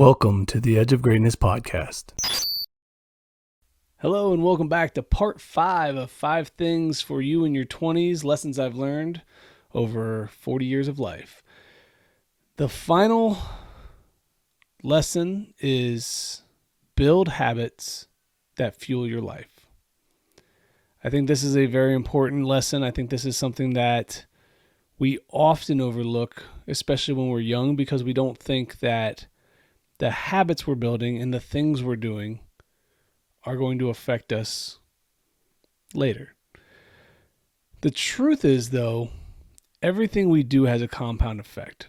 Welcome to the Edge of Greatness podcast. Hello and welcome back to part 5 of 5 things for you in your 20s, lessons I've learned over 40 years of life. The final lesson is build habits that fuel your life. I think this is a very important lesson. I think this is something that we often overlook, especially when we're young, because we don't think that the habits we're building and the things we're doing are going to affect us later. The truth is, though, everything we do has a compound effect.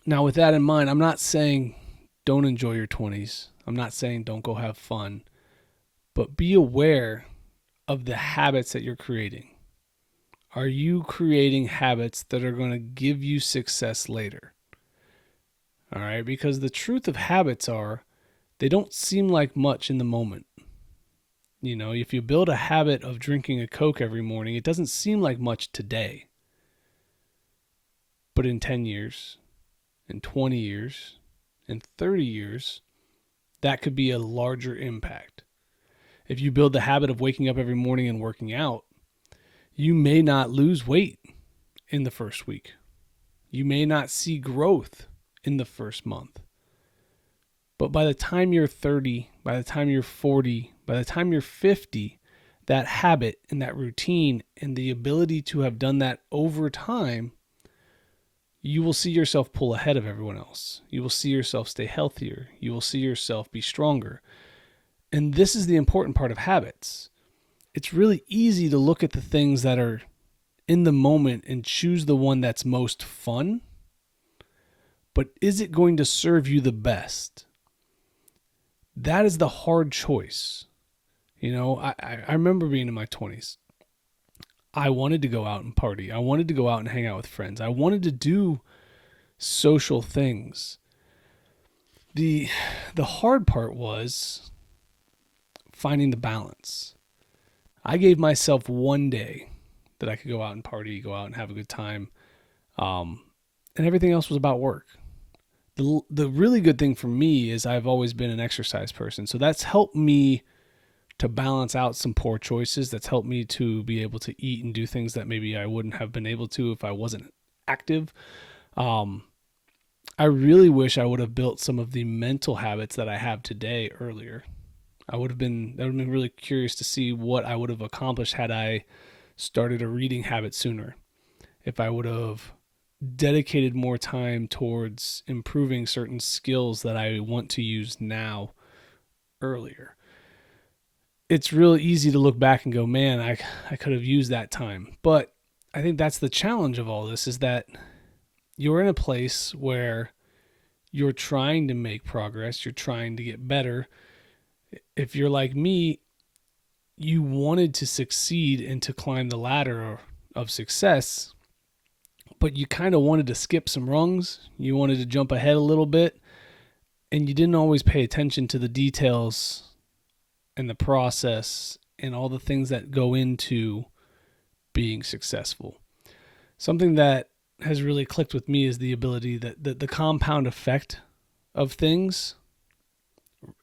Now, with that in mind, I'm not saying don't enjoy your 20s. I'm not saying don't go have fun. But be aware of the habits that you're creating. Are you creating habits that are going to give you success later? All right, because the truth of habits are they don't seem like much in the moment. You know, if you build a habit of drinking a Coke every morning, it doesn't seem like much today. But in 10 years, in 20 years, in 30 years, that could be a larger impact. If you build the habit of waking up every morning and working out, you may not lose weight in the first week. You may not see growth in the first month. But by the time you're 30, by the time you're 40, by the time you're 50, that habit and that routine and the ability to have done that over time, you will see yourself pull ahead of everyone else. You will see yourself stay healthier. You will see yourself be stronger. And this is the important part of habits. It's really easy to look at the things that are in the moment and choose the one that's most fun. But is it going to serve you the best? That is the hard choice. You know, I remember being in my 20s. I wanted to go out and party. I wanted to go out and hang out with friends. I wanted to do social things. The hard part was finding the balance. I gave myself one day that I could go out and party, go out and have a good time. And everything else was about work. The really good thing for me is I've always been an exercise person. So that's helped me to balance out some poor choices. That's helped me to be able to eat and do things that maybe I wouldn't have been able to if I wasn't active. I really wish I would have built some of the mental habits that I have today earlier. I would have been really curious to see what I would have accomplished had I started a reading habit sooner. If I would have dedicated more time towards improving certain skills that I want to use now earlier. It's really easy to look back and go, man, I could have used that time. But I think that's the challenge of all this, is that you're in a place where you're trying to make progress. You're trying to get better. If you're like me, you wanted to succeed and to climb the ladder of success, but you kind of wanted to skip some rungs. You wanted to jump ahead a little bit, and you didn't always pay attention to the details and the process and all the things that go into being successful. Something that has really clicked with me is the ability that the compound effect of things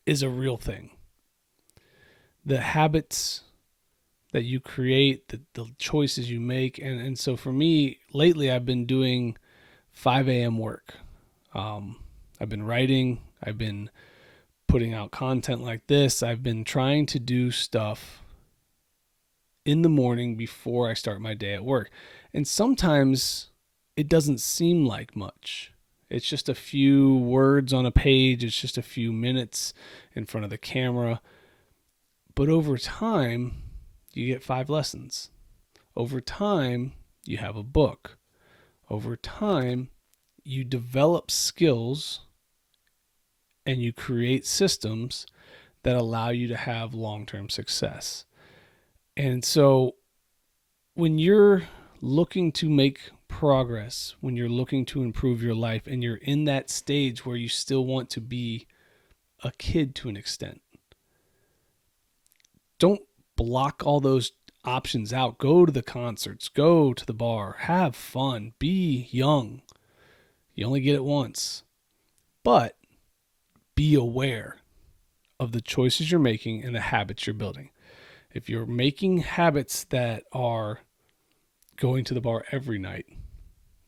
is a real thing. The habits that you create, the choices you make. And so for me, lately I've been doing 5 a.m. work. I've been writing. I've been putting out content like this. I've been trying to do stuff in the morning before I start my day at work. And sometimes it doesn't seem like much. It's just a few words on a page. It's just a few minutes in front of the camera. But over time, you get 5 lessons. Over time, you have a book. Over time, you develop skills and you create systems that allow you to have long-term success. And so when you're looking to make progress, when you're looking to improve your life, and you're in that stage where you still want to be a kid to an extent, don't block all those options out. Go to the concerts, go to the bar, have fun, be young. You only get it once. But be aware of the choices you're making and the habits you're building. If you're making habits that are going to the bar every night,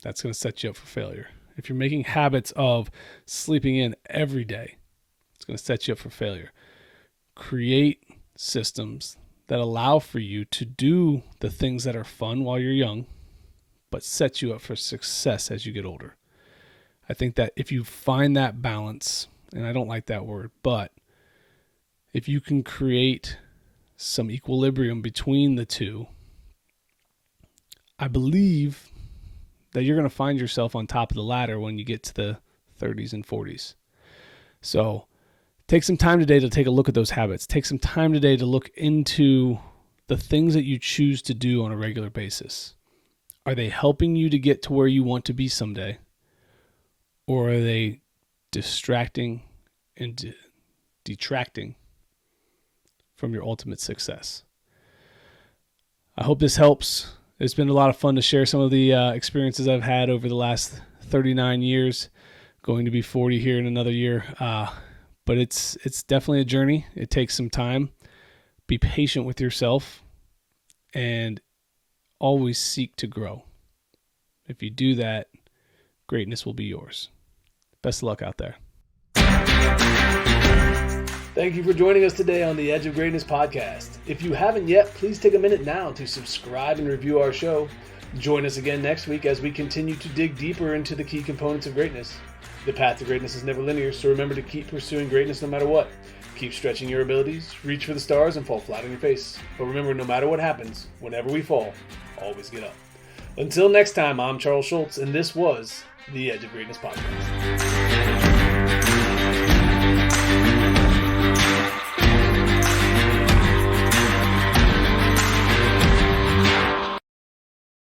that's going to set you up for failure. If you're making habits of sleeping in every day, it's going to set you up for failure. Create systems that allow for you to do the things that are fun while you're young, but set you up for success as you get older. I think that if you find that balance, and I don't like that word, but if you can create some equilibrium between the two, I believe that you're going to find yourself on top of the ladder when you get to the 30s and 40s. So take some time today to take a look at those habits. Take some time today to look into the things that you choose to do on a regular basis. Are they helping you to get to where you want to be someday? Or are they distracting and detracting from your ultimate success? I hope this helps. It's been a lot of fun to share some of the experiences I've had over the last 39 years, going to be 40 here in another year. But it's definitely a journey. It takes some time. Be patient with yourself and always seek to grow. If you do that, greatness will be yours. Best of luck out there. Thank you for joining us today on the Edge of Greatness podcast. If you haven't yet, please take a minute now to subscribe and review our show. Join us again next week as we continue to dig deeper into the key components of greatness. The path to greatness is never linear, so remember to keep pursuing greatness no matter what. Keep stretching your abilities, reach for the stars, and fall flat on your face. But remember, no matter what happens, whenever we fall, always get up. Until next time, I'm Charles Schultz, and this was the Edge of Greatness podcast.